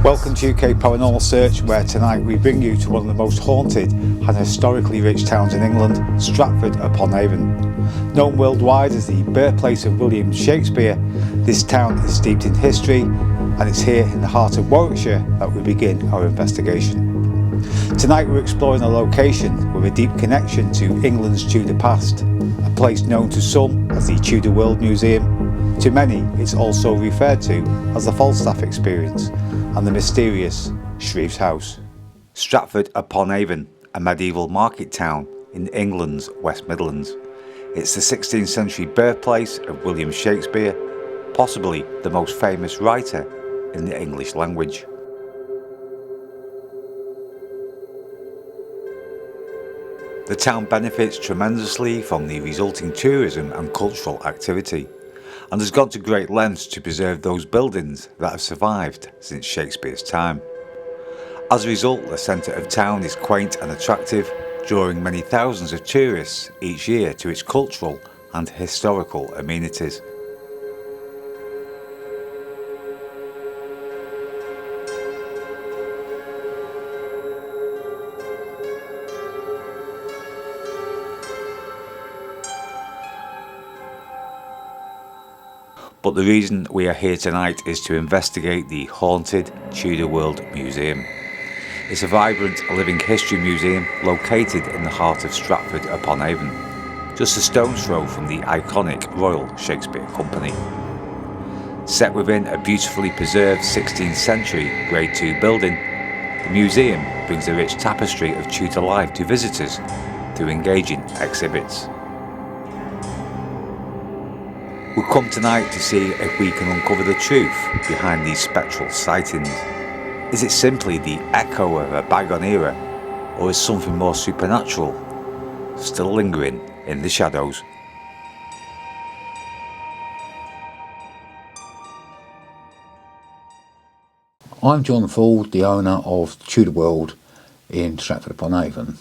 Welcome to UK Paranormal Search, where tonight we bring you to one of the most haunted and historically rich towns in England, Stratford-upon-Avon. Known worldwide as the birthplace of William Shakespeare, this town is steeped in history, and it's here in the heart of Warwickshire that we begin our investigation. Tonight we're exploring a location with a deep connection to England's Tudor past, a place known to some as the Tudor World Museum. To many, it's also referred to as the Falstaff Experience and the mysterious Shreve's House. Stratford-upon-Avon, a medieval market town in England's West Midlands. It's the 16th century birthplace of William Shakespeare, possibly the most famous writer in the English language. The town benefits tremendously from the resulting tourism and cultural activity, and has gone to great lengths to preserve those buildings that have survived since Shakespeare's time. As a result, the centre of town is quaint and attractive, drawing many thousands of tourists each year to its cultural and historical amenities. But the reason we are here tonight is to investigate the Haunted Tudor World Museum. It's a vibrant living history museum located in the heart of Stratford-upon-Avon, just a stone's throw from the iconic Royal Shakespeare Company. Set within a beautifully preserved 16th century Grade II building, the museum brings a rich tapestry of Tudor life to visitors through engaging exhibits. We've come tonight to see if we can uncover the truth behind these spectral sightings. Is it simply the echo of a bygone era, or is something more supernatural still lingering in the shadows? I'm John Ford, the owner of Tudor World in Stratford-upon-Avon.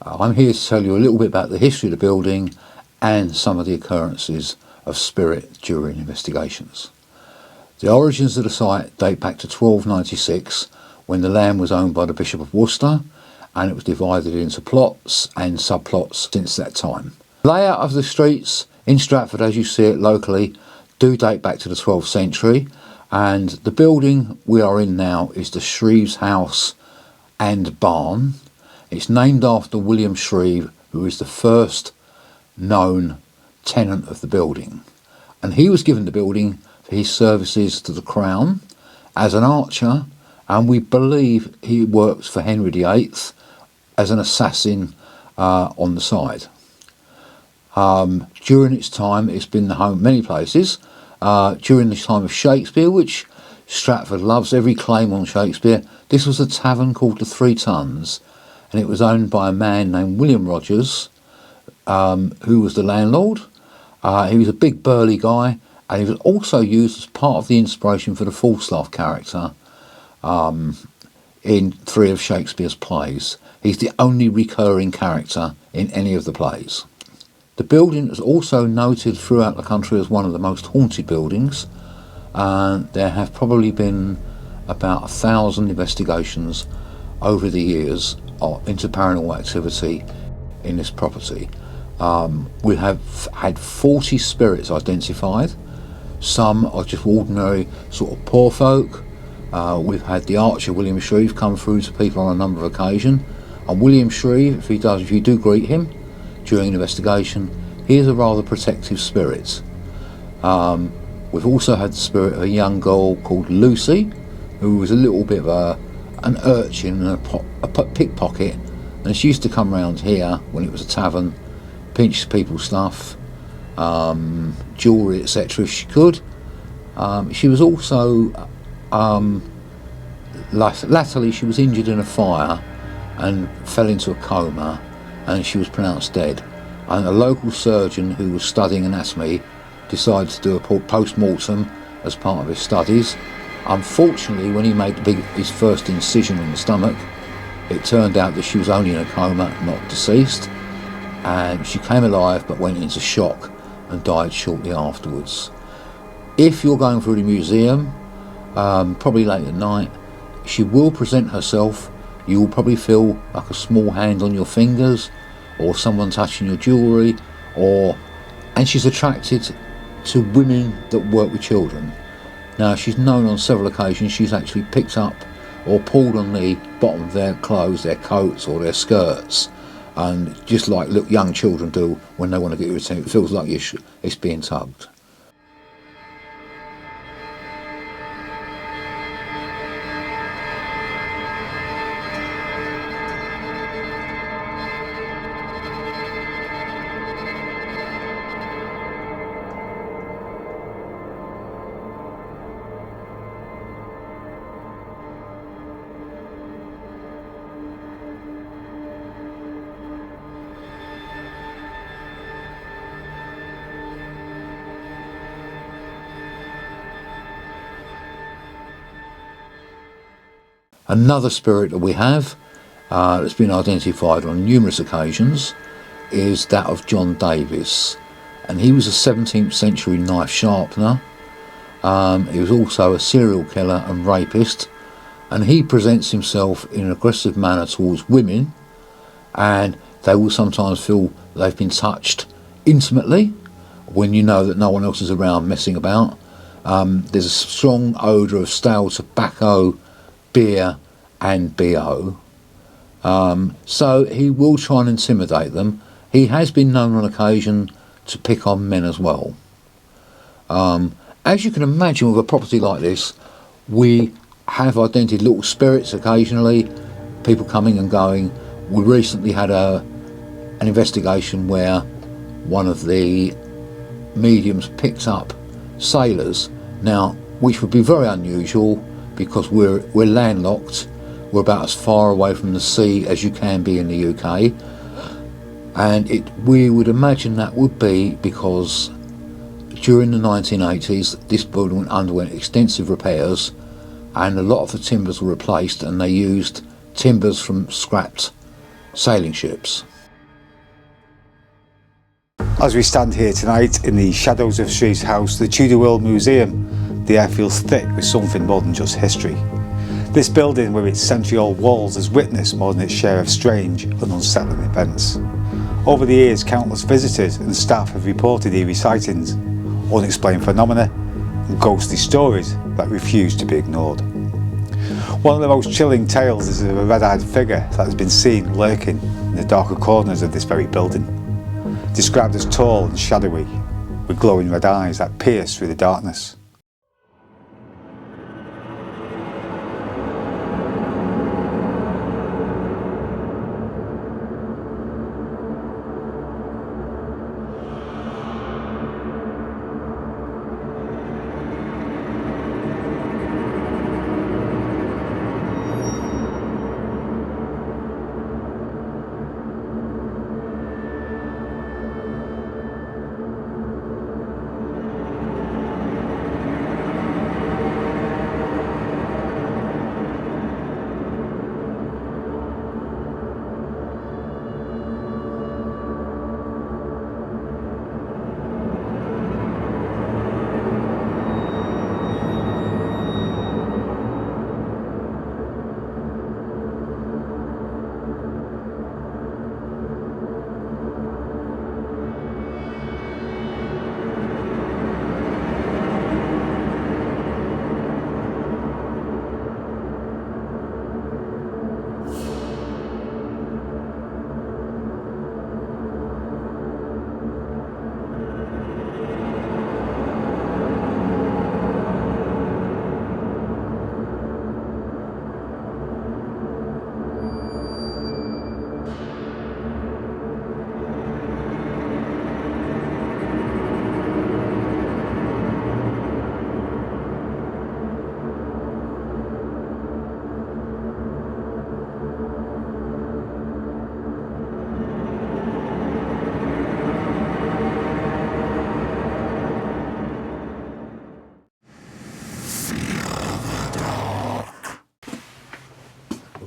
I'm here to tell you a little bit about the history of the building and some of the occurrences of spirit during investigations. The origins of the site date back to 1296, when the land was owned by the Bishop of Worcester, and it was divided into plots and subplots since that time. The layout of the streets in Stratford, as you see it locally, do date back to the 12th century, and the building we are in now is the Shreve's House and Barn. It's named after William Shreve, who is the first known tenant of the building, and he was given the building for his services to the crown as an archer, and we believe he works for Henry VIII as an assassin on the side. During its time, it's been the home of many places. During the time of Shakespeare, which Stratford loves, every claim on Shakespeare, this was a tavern called the Three Tuns, and it was owned by a man named William Rogers, who was the landlord. He was a big burly guy, and he was also used as part of the inspiration for the Falstaff character in 3 of Shakespeare's plays. He's the only recurring character in any of the plays. The building is also noted throughout the country as one of the most haunted buildings. There have probably been about 1,000 investigations over the years into paranormal activity in this property. We have had 40 spirits identified. Some are just ordinary sort of poor folk. We've had the archer William Shreve come through to people on a number of occasions. And William Shreve, if you do greet him during an investigation, he is a rather protective spirit. We've also had the spirit of a young girl called Lucy, who was a little bit of an urchin and a pickpocket, and she used to come round here when it was a tavern, pinch people's stuff, jewellery, etc. if she could. She was also, latterly she was injured in a fire and fell into a coma, and she was pronounced dead. And a local surgeon who was studying anatomy decided to do a post-mortem as part of his studies. Unfortunately, when he made his first incision on the stomach, it turned out that she was only in a coma, not deceased, and she came alive but went into shock and died shortly afterwards. If you're going through the museum, probably late at night, She will present herself. You will probably feel like a small hand on your fingers, or someone touching your jewellery, and she's attracted to women that work with children. Now, she's known on several occasions she's actually picked up or pulled on the bottom of their clothes, their coats or their skirts, and just like young children do when they want to get your attention, it feels like it's being tugged. Another spirit that we have, that's been identified on numerous occasions, is that of John Davis. And he was a 17th century knife sharpener. He was also a serial killer and rapist. And he presents himself in an aggressive manner towards women. And they will sometimes feel they've been touched intimately when you know that no one else is around messing about. There's a strong odour of stale tobacco, beer and BO. So he will try and intimidate them. He has been known on occasion to pick on men as well. As you can imagine with a property like this, we have identified little spirits occasionally, people coming and going. We recently had an investigation where one of the mediums picked up sailors, now which would be very unusual because we're landlocked. We're about as far away from the sea as you can be in the UK, and we would imagine that would be because during the 1980s this building underwent extensive repairs and a lot of the timbers were replaced, and they used timbers from scrapped sailing ships. As we stand here tonight in the shadows of Street's house, the Tudor World Museum, the air feels thick with something more than just history. This building with its century-old walls has witnessed more than its share of strange and unsettling events. Over the years, countless visitors and staff have reported eerie sightings, unexplained phenomena and ghostly stories that refuse to be ignored. One of the most chilling tales is of a red-eyed figure that has been seen lurking in the darker corners of this very building. Described as tall and shadowy, with glowing red eyes that pierce through the darkness.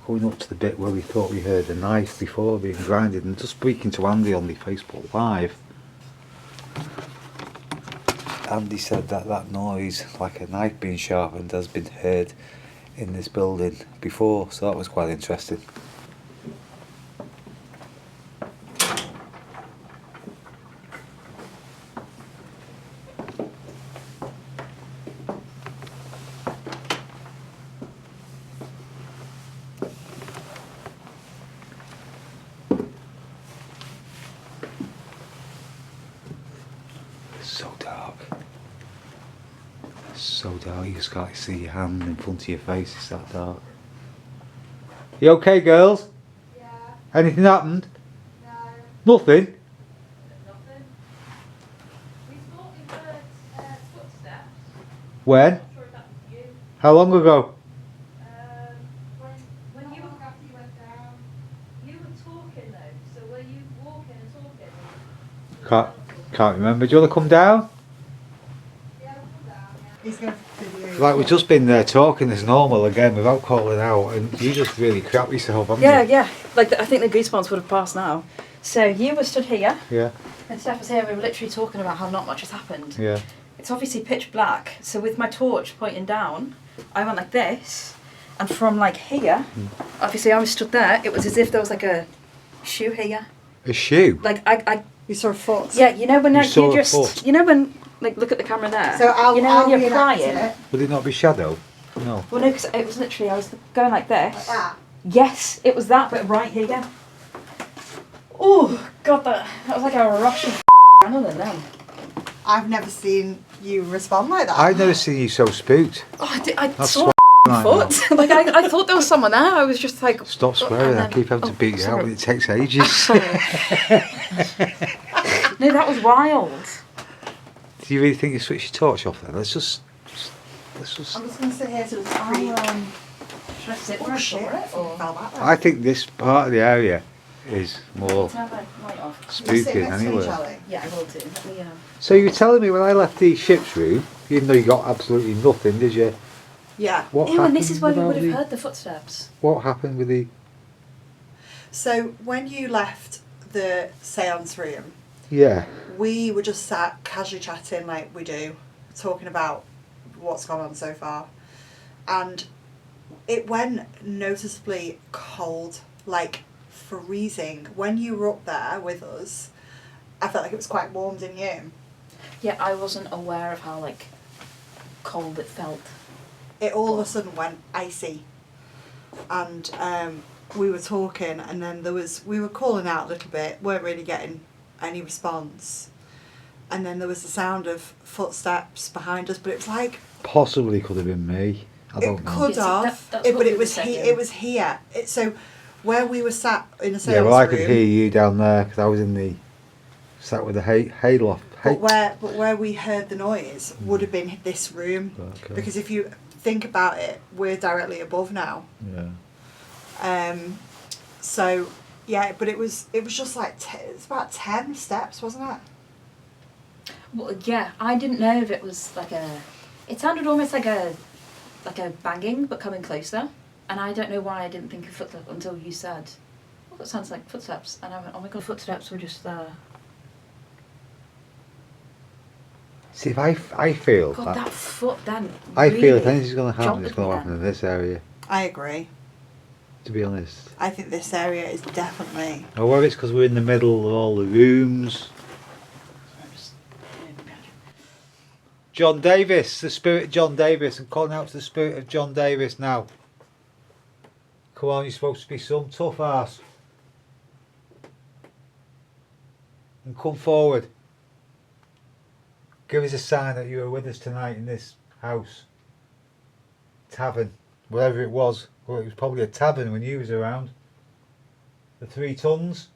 Going up to the bit where we thought we heard a knife before being grinded, and just speaking to Andy on the Facebook Live, Andy said that that noise, like a knife being sharpened, has been heard in this building before, so that was quite interesting. So dark. So dark, you just can't see your hand in front of your face, it's that dark. You okay, girls? Yeah. Anything happened? No. Nothing? Nothing. We thought we heard footsteps. When? I'm not sure if that was you. How long ago? When you were after you went down. You were talking though, so were you walking and talking? Can't remember. Do you want to come down? Yeah, we'll come down, yeah. He's going to video. Like, we've just been there talking as normal again without calling out, and you just really crap yourself, haven't Yeah, you? yeah. Like, I think the goosebumps would have passed now. So you were stood here, Yeah, and Steph was here, and we were literally talking about how not much has happened. yeah. It's obviously pitch black, so with my torch pointing down, I went like this, and from like here, obviously I was stood there, it was as if there was like a shoe here. A shoe? Like, I You saw a foot. yeah, you know when You you saw a just, foot. you know when, like, look at the camera there. So I'll, you know I'll when you're reenact crying? it. Would it not be shadow? No. Well, no, because it was literally, I was going like this. Like that. Yes, it was that, but right here. Oh, God, that was like a rush of adrenaline then. I've never seen you respond like that. I've never seen you so spooked. Oh, I That's saw right foot. Like, I thought there was someone there. I was just like... Stop swearing, I and then- keep having to beat you out, sorry. and it takes ages. Sorry. No, that was wild. Do you really think you switched your torch off then? Let's just... I'm just going to sit here till it's creep. Should I sit Oh where I shit, saw it? Or... fell back there. I think this part of the area is more Turn the light off. You sit spooky next to me, anyway. Charlie. Yeah, I will do. Let me, So you were telling me when I left the ship's room, even though you got absolutely nothing, did you? Yeah. What Ew, and this is where we about would have the- heard the footsteps. What happened with the... So when you left the seance room, Yeah. we were just sat casually chatting like we do, talking about what's gone on so far. And it went noticeably cold, like freezing. When you were up there with us, I felt like it was quite warm, didn't you? Yeah, I wasn't aware of how, like, cold it felt. It all of a sudden went icy. And we were talking, and then we were calling out a little bit, weren't really getting any response. And then there was the sound of footsteps behind us, but it was like, Possibly could have been me. I don't it know. could Yeah, see, have, that's what but we it were was saying. it was here. So where we were sat in a sales Yeah, well I room, could hear you down there because I was in the... sat with the hay loft. but where we heard the noise would have been this room. Okay. Because if you think about it, we're directly above now. Yeah. So yeah, but it was just like it's about 10 steps, wasn't it? Well, yeah, I didn't know if it was like a... It sounded almost like a banging, but coming closer. And I don't know why I didn't think of footsteps until you said, oh, that sounds like footsteps. And I went, oh my God, footsteps were just there. See, if I feel God, that foot then I feel if really anything's going to happen, it's jolted going me to happen then. in this area, I agree. to be honest. I think this area is definitely. Or whether it's because we're in the middle of all the rooms. John Davis, the spirit of John Davis. I'm calling out to the spirit of John Davis now. Come on, you're supposed to be some tough ass. And come forward. Give us a sign that you are with us tonight in this house. Tavern. Whatever it was. Well, it was probably a tavern when you was around. The 3 Tons.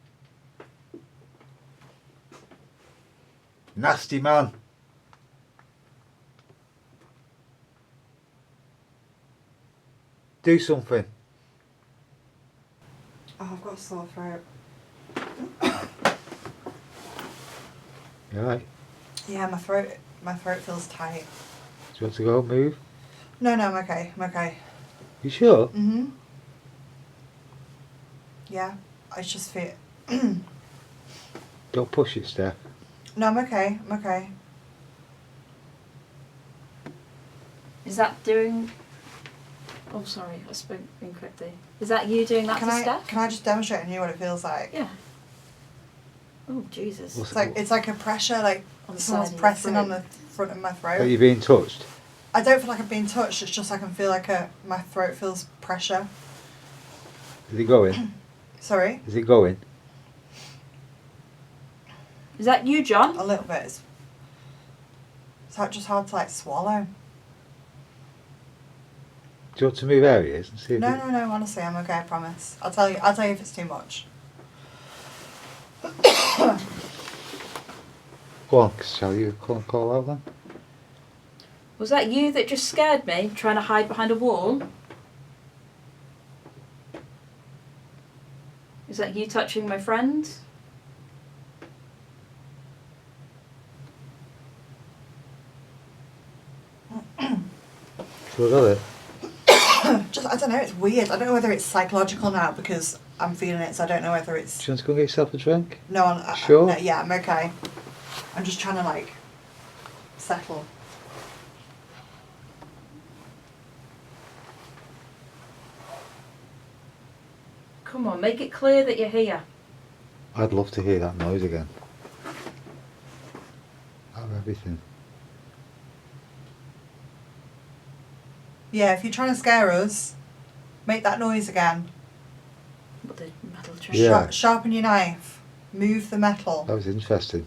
Nasty man. Do something. Oh, I've got a sore throat. You alright? Yeah, my throat feels tight. Do you want to go move? No, I'm okay. I'm okay. You sure? Mhm. Yeah, I just feel. Don't push it, Steph. No, I'm okay. I'm okay. Is that doing... Oh, sorry, I spoke incorrectly. Is that you doing that Can to I Steph? can I just demonstrate on you what it feels like? Yeah. Oh, Jesus. It's like a pressure, like On the someone's side of your pressing on throat. the front of my Are throat. you being touched? I don't feel like I'm being touched. It's just I can feel like my throat feels pressure. Is it going? Sorry, Is it going? Is that you, John? a little bit. It's just hard to like swallow. Do you want to move areas and see if No. Honestly, I'm okay. I promise. I'll tell you if it's too much. Go on, shall you call out then? Was that you that just scared me, trying to hide behind a wall? Is that you touching my friend? Still got it? Just I don't know. It's weird. I don't know whether it's psychological now because I'm feeling it. So I don't know whether it's. Do you want to go and get yourself a drink? No, Sure. No, yeah, I'm okay. I'm just trying to like settle. Come on, make it clear that you're here. I'd love to hear that noise again. Out of everything. Yeah, if you're trying to scare us, make that noise again. What, the metal train? Yeah. Sharpen your knife. Move the metal. That was interesting.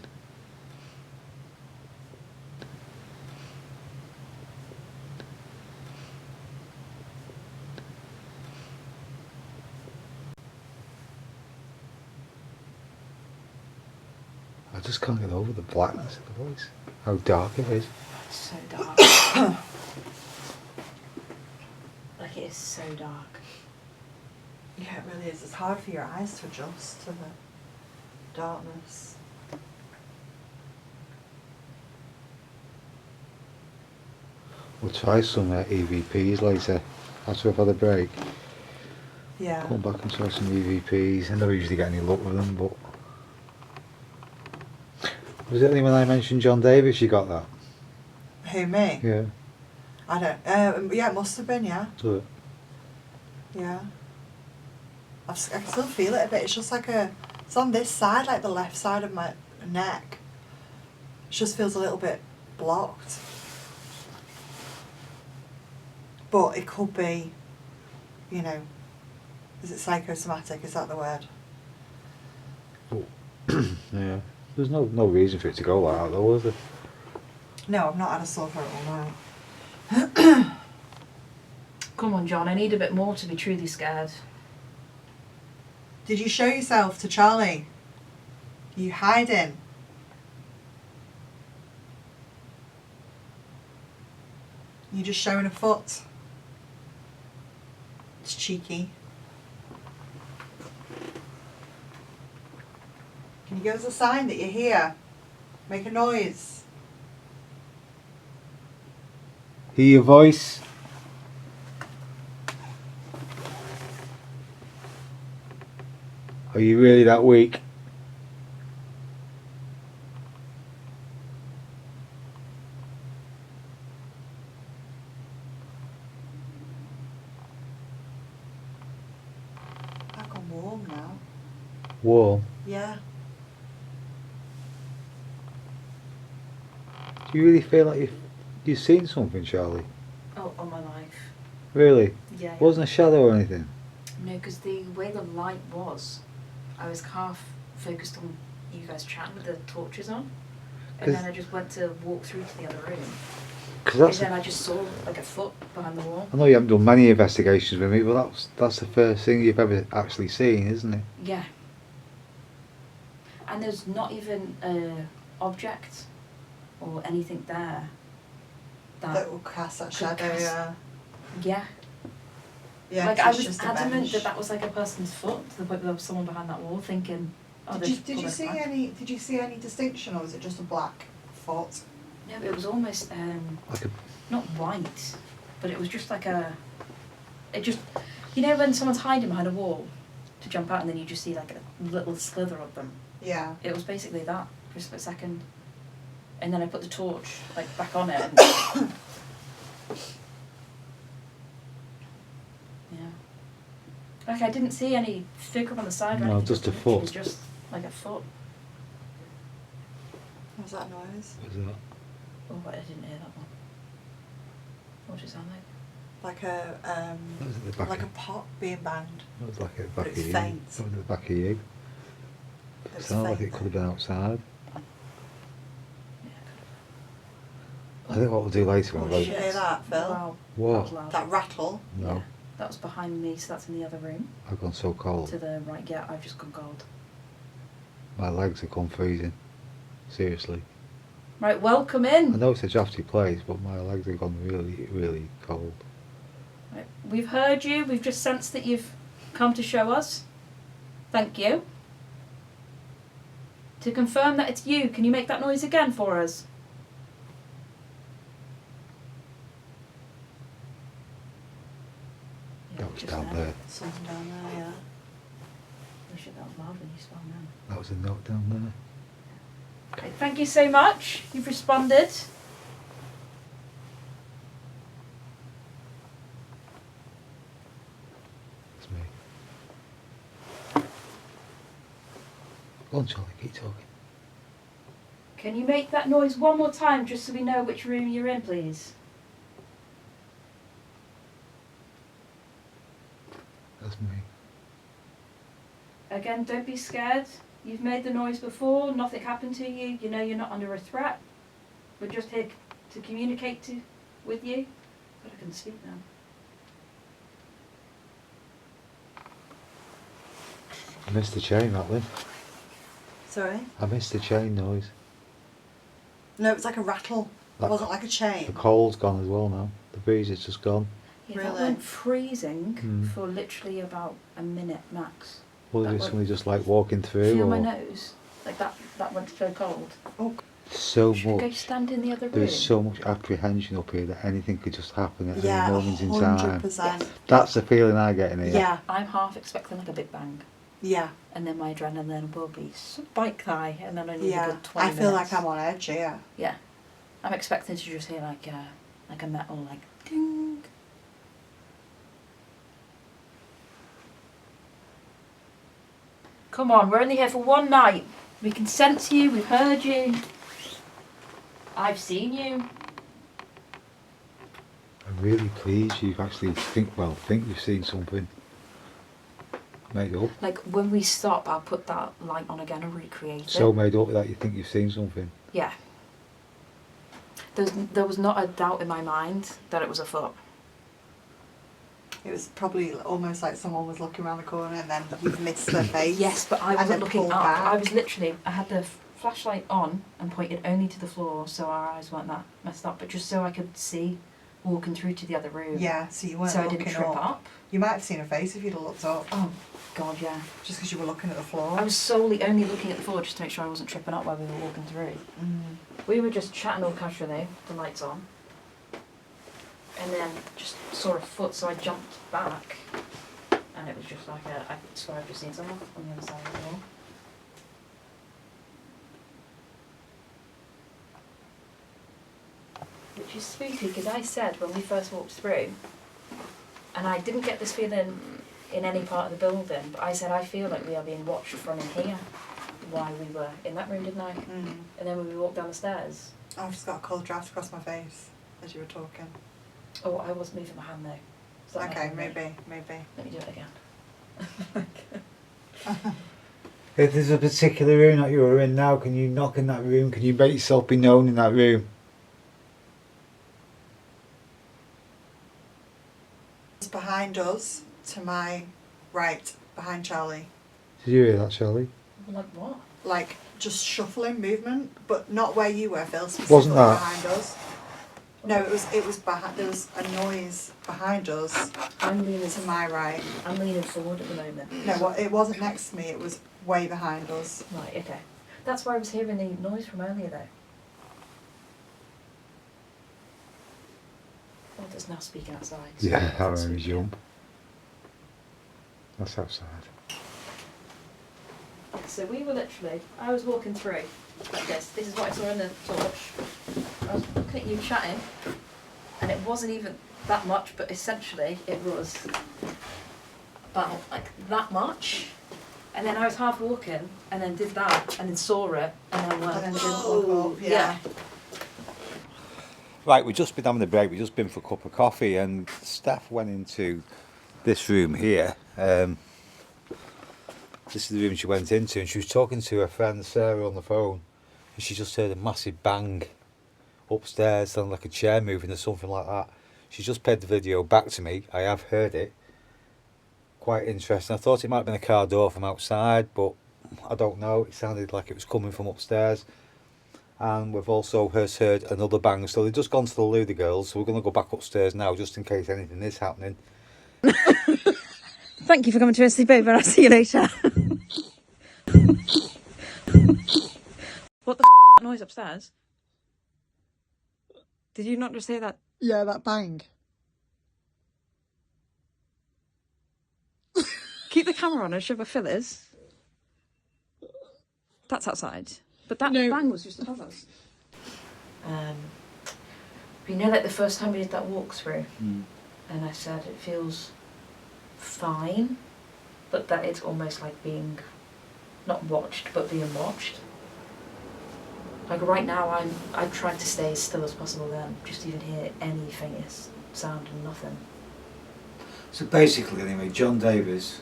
I just can't get over the blackness of the place. How dark it is. It's so dark. Like, it is so dark. Yeah, it really is. It's hard for your eyes to adjust to the darkness. We'll try some EVPs later after we've had a break. Yeah. Come back and try some EVPs. I never usually get any luck with them, but... Was it only when I mentioned John Davis you got that? Who, me? Yeah. I don't. Yeah, it must have been. Yeah. So it- Yeah. I can still feel it a bit. It's just like it's on this side, like the left side of my neck. It just feels a little bit blocked. But it could be, you know, is it psychosomatic? Is that the word? yeah. There's no reason for it to go like that though, was there? No, I've not had a sore throat all night. Come on, John, I need a bit more to be truly scared. Did you show yourself to Charlie? Are you hiding? You just showing a foot? It's cheeky. Can you give us a sign that you're here? Make a noise. Hear your voice. Are you really that weak? I've gone warm now. Warm. Yeah. Do you really feel like you've seen something, Charlie? Oh, on my life. Really? Yeah. Wasn't a shadow or anything? No, because the way the light was, I was half focused on you guys chatting with the torches on. And 'Cause- then I just went to walk through to the other room. Because And that's. then I just saw like a foot behind the wall. I know you haven't done many investigations with me, but that's the first thing you've ever actually seen, isn't it? Yeah. And there's not even a object or anything there. That will cast that shadow, cast- yeah. Yeah. Yeah, Like 'cause I it's was just a adamant bench. that was like a person's foot to the point where there was someone behind that wall thinking, oh, Did they've you pulled us back. Did you see any distinction, or was it just a black foot? No, it was almost Like a. not white, but it was just like it just, you know when someone's hiding behind a wall to jump out and then you just see like a little slither of them. Yeah. It was basically that for a split second, and then I put the torch like back on it. And Like I didn't see any figure on the side or No, anything. just a It was literally foot. Just like a foot. What was that noise? What was that? Oh, but I didn't hear that one. What did it sound like? Like a That was at the back. like a pot being banged. That was like at the But back it's of you. faint. That was at the back of you. It It was sounded like faint it could have been outside. Yeah. I think what we'll do later Oh, on. shit. You hear that, Phil? Wow. That was What? loud. That rattle. No, Yeah. That was behind me, so that's in the other room. I've gone so cold. To the right, yeah, I've just gone cold. My legs have gone freezing. Seriously. Right, welcome I in. know it's a drafty place, but my legs have gone really, really cold. Right, we've heard you, we've just sensed that you've come to show us. Thank you. To confirm that it's you, can you make that noise again for us? Yeah, That was just down now. there. Something down there, yeah. Oh shit, that was loud when you spelled now. That was a note down there. Okay, thank you so much. You've responded. It's me. Go on, Charlie, keep talking. Can you make that noise one more time just so we know which room you're in, please? That's me. Again, don't be scared. You've made the noise before, nothing happened to you, you know you're not under a threat. We're just here to communicate with you. But I can speak now. I missed the chain, Matlin. Sorry? I missed the chain noise. No, it's like a rattle. It That wasn't like a The chain. cold's gone as well now. The breeze is just gone. Yeah, that Really? went freezing Mm. for literally about a minute max. Well, That is one- somebody just like walking through? Feel or my nose? Like that went so cold. Oh, So Should we go much. stand in the other room? There's so much apprehension up here that anything could just happen at yeah, any moment in time. 100%. That's the feeling I get in here. Yeah, I'm half expecting like a big bang. yeah, And then my adrenaline will be spike high and then I need a yeah. good 20 I feel minutes. like I'm on edge, yeah. Yeah. I'm expecting to just hear like a metal like ding. Come on, we're only here for one night. We can sense you, we've heard you. I've seen you. I'm really pleased you've actually think you've seen something. Made up. Like when we stop, I'll put that light on again and recreate So it. made up that you think you've seen something. Yeah. There was not a doubt in my mind that it was a foot. It was probably almost like someone was looking around the corner and then we missed their face. Yes, but I And wasn't then looking pulled up. back. I was literally, I had the flashlight on and pointed only to the floor so our eyes weren't that messed up, but just so I could see walking through to the other room. Yeah, so you weren't So I looking didn't trip up. You might have seen a face if you'd have looked up, Oh, God, yeah. just because you were looking at the floor. I was solely only looking at the floor just to make sure I wasn't tripping up while we were walking through. We were just chatting all casually, the lights on. And then just saw a foot, so I jumped back. And it was just like I swear I've just seen someone on the other side of the wall. Which is spooky, because I said when we first walked through, and I didn't get this feeling in any part of the building, but I said I feel like we are being watched from in here while we were in that room, didn't I? And then when we walked down the stairs, I've just got a cold draft across my face as you were talking. oh, I was moving my hand though. So that Okay, might be me. maybe. Let me do it again. If there's a particular room that you were in now, can you knock in that room? Can you make yourself be known in that room? It's behind us, to my right, behind Charlie. Did you hear that, Charlie? Like what? Like, just shuffling movement, but not where you were, Phil, specifically Wasn't that? behind us. No, it was behind, there was a noise behind us, I'm leaning. to my right. I'm leaning forward at the moment. No, it wasn't next to me, it was way behind us. Right. Okay. That's why I was hearing the noise from earlier though. Oh, there's now speaking outside. so Yeah, I that can made me speak. jump. That's outside. So we were literally, I was walking through like this. This is what I saw in the torch. I was looking at you chatting, and it wasn't even that much, but essentially it was about like that much. And then I was half walking and then did that and then saw it and then went, And then didn't "Oh, walk up, yeah. Right, we've just been having a break. We've just been for a cup of coffee, and Steph went into this room here. This is the room she went into, and she was talking to her friend Sarah on the phone, and she just heard a massive bang upstairs, sounded like a chair moving or something like that. She just played the video back to me. I have heard it. Quite interesting. I thought it might have been a car door from outside, but I don't know. It sounded like it was coming from upstairs. And we've also heard another bang. So they've just gone to the loo, the girls. So we're going to go back upstairs now, just in case anything is happening. Thank you for coming to a sleep over. I'll see you later." What the noise upstairs? Did you not just hear that? Yeah, that bang. Keep the camera on and show the fillers. That's outside. But that bang was just above us. You know, like the first time we did that walkthrough, and I said it feels fine, but that it's almost like being not watched, but being watched. Like right now, I tried to stay as still as possible then, just to even hear any faintest sound and nothing. So basically, anyway, John Davis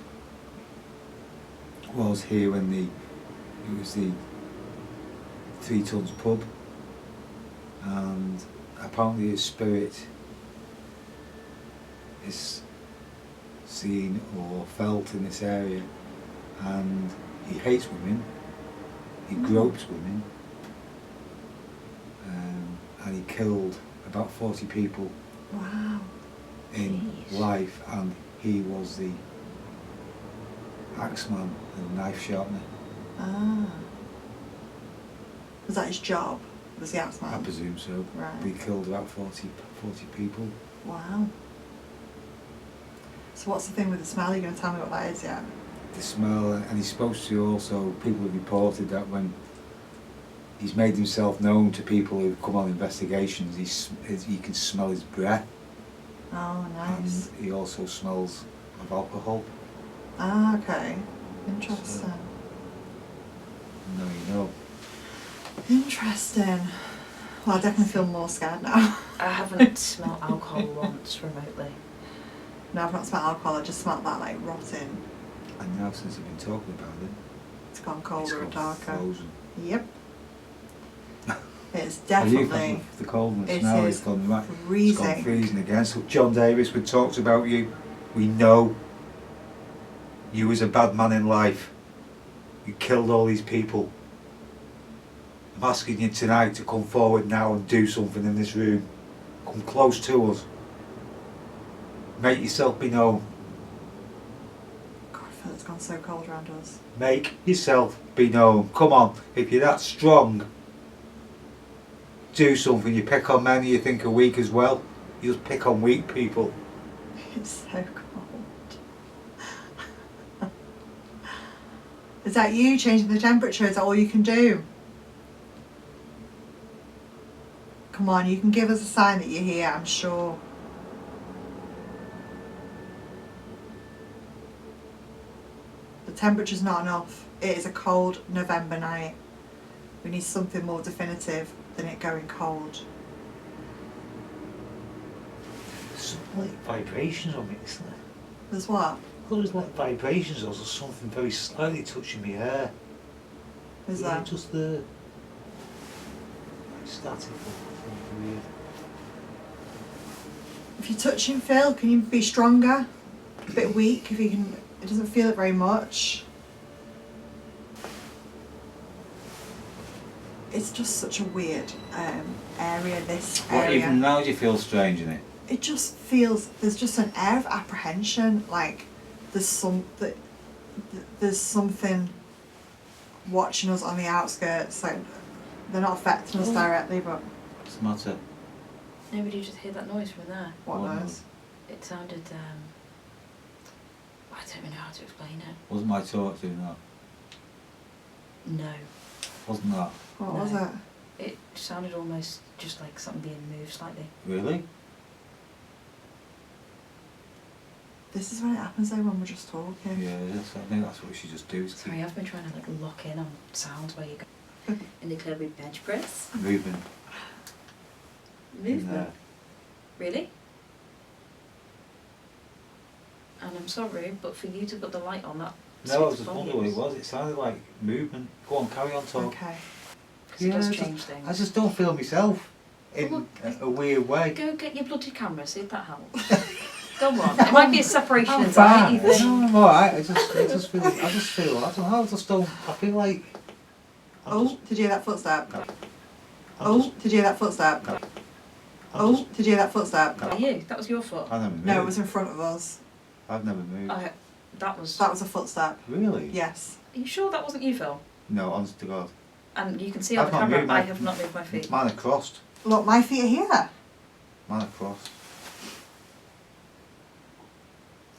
was here when it was the 3 Tons pub, and apparently his spirit is seen or felt in this area, and he hates women, he gropes women, and he killed about 40 people Wow. in Jeez. life, and he was the axeman and knife sharpener. Ah. Was that his job? Was the axeman? I presume so. Right. He killed about 40 people. Wow. So what's the thing with the smell? Are you going to tell me what that is yet? The smell, and he's supposed to also, people have reported that when he's made himself known to people who've come on investigations, you can smell his breath. Oh, nice. And he also smells of alcohol. Ah, okay. Interesting. No, you know. Interesting. Well, I definitely feel more scared now. I haven't smelled alcohol once remotely. No, I've not smelled alcohol, I just smelled that like rotting. And now since I've been talking about it, It's gone it's colder and gone darker. frozen. Yep. It's Are you definitely from the coldness it now? is It's gone right. freezing. It's gone freezing again. So John Davis, we talked about you. We know you was a bad man in life. You killed all these people. I'm asking you tonight to come forward now and do something in this room. Come close to us. Make yourself be known. God, I feel it's gone so cold around us. Make yourself be known. Come on, if you're that strong, do something. You pick on men who you think are weak as well. You just pick on weak people. It's so cold. Is that you changing the temperature? Is that all you can do? Come on, you can give us a sign that you're here, I'm sure. The temperature's not enough. It is a cold November night. We need something more definitive than it going cold. Some like vibrations on me, isn't there? There's what? Well, there's like vibrations, or there's something very slightly touching my hair. Is Yeah, that? just the like static or weird. If you're touching Phil, can you be stronger? A bit weak if you can. It doesn't feel it very much. It's just such a weird area, this What, area. even now do you feel strange in it? It just feels, there's just an air of apprehension, like there's something watching us on the outskirts. Like they're not affecting us directly, but What's the matter? Nobody just hear that noise from there. what What knows? It sounded, I don't even know how to explain it. Wasn't my torch doing that? No. Wasn't that? What No. was it? It sounded almost just like something being moved slightly. Really? This is when it happens though, when we're just talking. Yeah, I think that's what we should just do. Sorry, I've been trying to like lock in on sounds where you go. And they could be bench press. Movement. Movement. Really? And I'm sorry, but for you to put the light on that. No, I was just wondering what it was. It sounded like movement. Go on, carry on talking. Okay. Because it does change things. I just don't feel myself in a weird way. Go get your bloody camera, see if that helps. Go on. It might be a separation I'm anxiety fine. thing. No, I'm alright. I just feel, I don't know, I feel like... Did you hear that footstep? Did you hear that footstep? Did you hear that footstep? You, that was your foot. I never moved. No, it was in front of us. I've never moved. That was a footstep. Really? Yes. Are you sure that wasn't you, Phil? No, honest to God. And you can see on I've the not camera, moved I my- have not moved my feet. Mine are crossed. Look, my feet are here. Mine are crossed.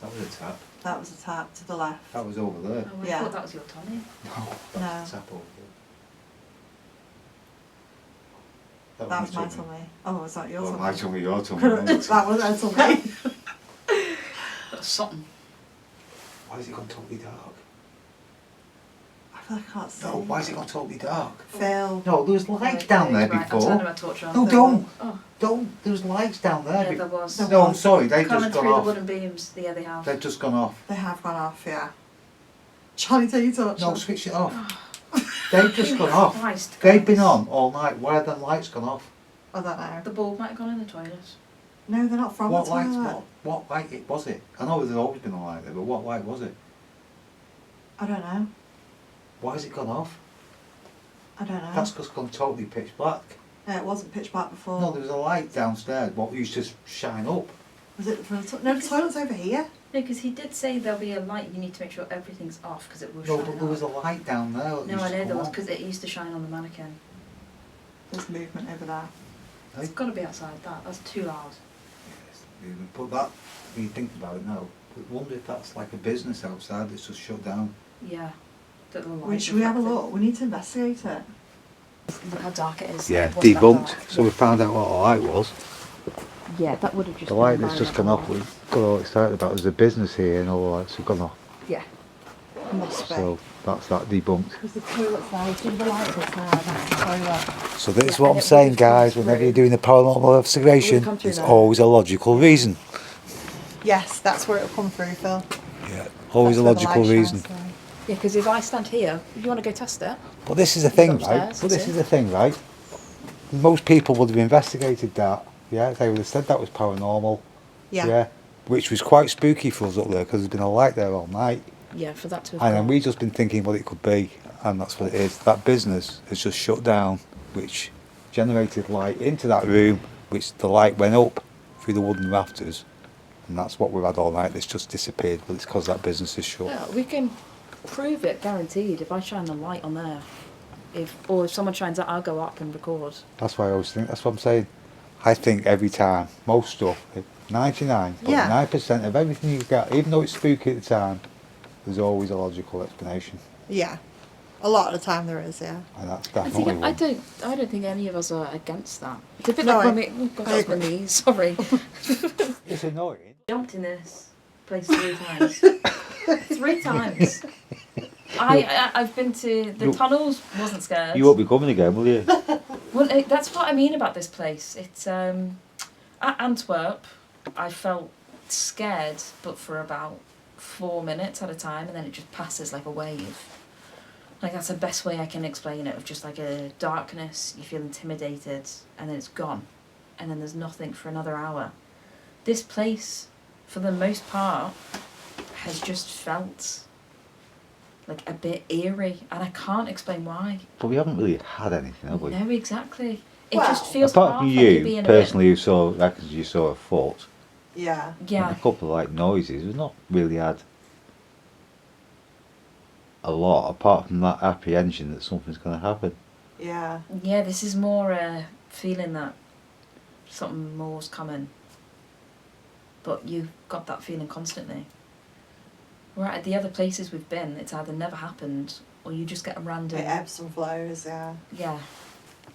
That was a tap. That was a tap to the left. That was over there. Oh, I Yeah. thought that was your tummy. No, No. that's a tap over there. That was my tummy. Oh, was that your Oh, tummy? my tummy, your tummy. That was her tummy. That's something. Why has it gone totally dark? I feel like I can't see. No, why has it gone totally dark? Phil. No, there was lights down there Right, I'm before. turning my torch on. No, don't. Oh, Don't. There was lights down there. yeah, there was. No, I'm sorry, they've Coming just gone through the off. wooden beams, yeah, they have. They've just gone off. They have gone off, yeah. Charlie, take your torch No, on. switch it off. They've just gone off. Christ, They've been guys. on all night. Where have them lights gone off? I don't know. The bulb might have gone in the toilet. No, they're not from What the lights? toilet. What light was it? I know there's always been a light there, but what light was it? I don't know. Why has it gone off? I don't know. That's just gone totally pitch black. No, it wasn't pitch black before. No, there was a light downstairs. What used to shine up? Was it from the toilet? No, the toilet's over here. No, because he did say there'll be a light. You need to make sure everything's off because it will No, shine but there was a up. light down there. That No, used I to know there come was on. because it used to shine on the mannequin. There's movement over there. It's got to be outside that. That's too loud. Yes, but that, when you think about it now, I wonder if that's like a business outside that's just shut down. Yeah. That the Wait, light should we have a reflected. look? We need to investigate it. Look how dark it is. Yeah, It wasn't that debunked. dark. So we found out what the light was. Yeah, that would have just The been light a that's just barrier. gone off, we got all excited about. There's a business here and all the lights have gone off. Yeah. Must be. So that's that debunked. Because the toilet's there. See the light that's there. That's the toilet. So this is Yeah, what and I'm it saying, would've come guys. Whenever through. you're doing a paranormal investigation, come through there's there. always a logical reason. Yes, that's where it'll come through, Phil. Yeah, always a That's where the logical light reason. shines through. Yeah, because if I stand here, you want to go test it? But this is the He's thing, upstairs, right? But this see? is the thing, right? Most people would have investigated that. Yeah, they would have said that was paranormal. Yeah. Which was quite spooky for us up there because there's been a light there all night. Yeah, for that to have And then gone. we just been thinking what it could be, and that's what it is. That business has just shut down, which generated light into that room, which the light went up through the wooden rafters, and that's what we've had all night. It's just disappeared, but it's because that business is shut. Yeah, we can prove it, guaranteed. If I shine a light on there, if someone shines that, I'll go up and record. That's why I always think. That's what I'm saying. I think every time, most stuff, 99.9% of everything you get, even though it's spooky at the time, there's always a logical explanation, Yeah. A lot of the time there is, yeah. and that's I definitely think one. I don't think any of us are against that. It's a bit No, like I- when we. Oh God, I that's my agree. knees. Sorry. It's annoying. Jumped in this place 3 times. 3 times. I've been to the You- tunnels. Wasn't scared. You won't be coming again, will you? Well, that's what I mean about this place. It's at Antwerp. I felt scared, but for about 4 minutes at a time, and then it just passes like a wave. Like that's the best way I can explain it. Of just like a darkness, you feel intimidated, and then it's gone, and then there's nothing for another hour. This place, for the most part, has just felt like a bit eerie, and I can't explain why. But we haven't really had anything, have we? No, exactly. It Well, just feels Apart half from like you're you, being personally, you saw, reckons you saw a foot, Yeah. a bit. Yeah. and a couple of like noises. We've not really had a lot, apart from that apprehension that something's going to happen. Yeah. Yeah, this is more a feeling that something more's coming. But you've got that feeling constantly. Right, at the other places we've been, it's either never happened or you just get a random. It ebbs and flows, yeah. Yeah.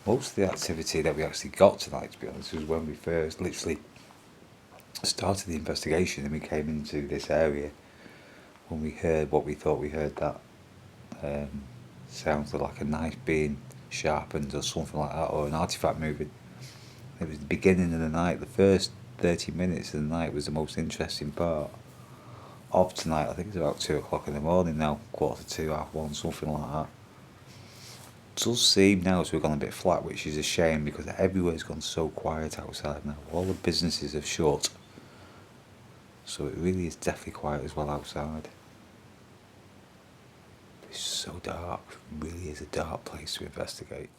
Most of the activity that we actually got tonight, to be honest, was when we first literally started the investigation and we came into this area, when we heard what we thought we heard, that sounded like a knife being sharpened or something like that, or an artifact moving. It was the beginning of the night. The first 30 minutes of the night was the most interesting part of tonight. I think it's about 2 o'clock in the morning now, 1:45, 1:30, something like that. It does seem now as we've gone a bit flat, which is a shame because everywhere's gone so quiet outside now. All the businesses have shut, so it really is deathly quiet as well outside. It's so dark. It really is a dark place to investigate.